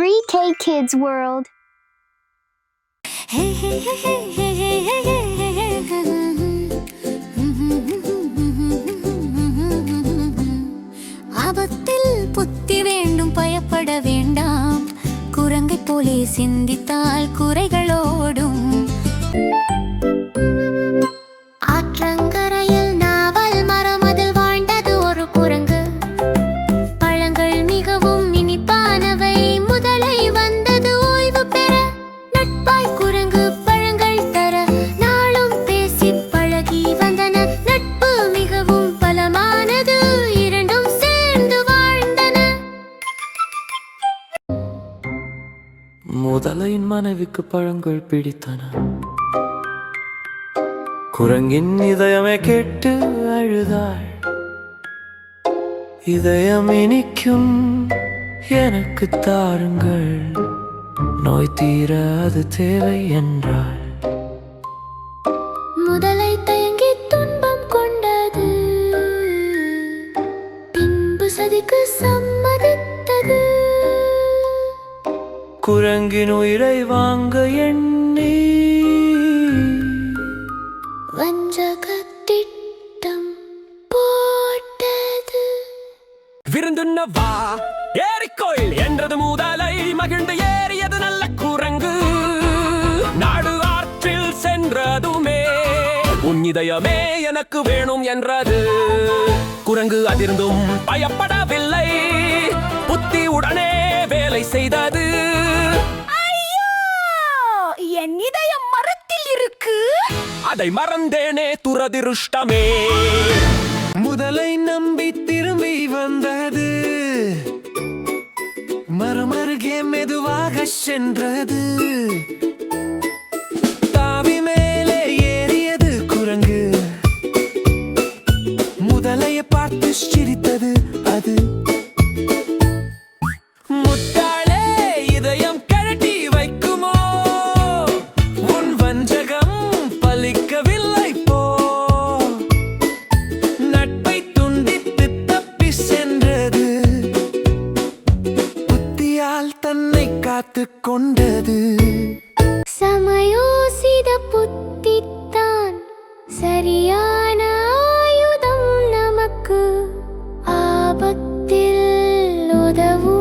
3K Kids World. ஆபத்தில் புத்தி வேண்டும் பயப்பட வேண்டாம் குரங்கை போலே சிந்தித்தால் குறைகளோடும் ஆற்றங்கரையில் நாவல் மரம் அதில் வாழ்ந்தது ஒரு குரங்கு பழங்கள் மிகவும் இனிப்பானவை முதலை வந்தது ஓய்வு பெற நட்பாய் குரங்கு பழங்கள் தர நாளும் பேசி பழகி வந்தன நட்பு மிகவும் பலமானது இரண்டும் சேர்ந்து வாழ்ந்தன முதலையின் மனைவிக்கு பழங்கள் பிடித்தன குரங்கின் இதயமே கேட்டு அழுதாள் இதயம் இனிக்கும் எனக்கு தாருங்கள் நோய் தீர அது தேவை என்றாள் முதலை தயங்கி துன்பம் கொண்டது பின்பு சதிக்கு சம்மதித்தது குரங்கின் உயிரை வாங்க எண்ணி வஞ்சகத்திட்டம் போட்டது விருந்துண்ணவா ஏரிக்கோயில் என்றது முதலை மகிழ்ந்து ஏறியது நல்ல குரங்கு நாடு ஆற்றில் சென்றதுமே உன் இதயமே எனக்கு வேணும் என்றது குரங்கு அதிர்ந்தும் பயப்படவில்லை புத்தி உடனே வேலை செய்தது என் இதயம் மரத்தில் இருக்கு அதை மறந்தேனே துரதிருஷ்டமே முதலை நம்பி திரும்பி வந்தது மரம் அருகே மெதுவாக சென்றது தாவி மேலே ஏறியது குரங்கு முதலையை பார்த்து சிரித்தது அது முட்டாளே இதயம் கழட்டி வைக்குமோ உன் வஞ்சகம் பலிக்கவில்லை போ நட்பை துண்டித்து தப்பி சென்றது புத்தியால் தன்னை காத்து கொண்டது சமயோசித புத்தித்தான் சரியான ஆயுதம் நமக்கு ஆபத்தில் உதவும்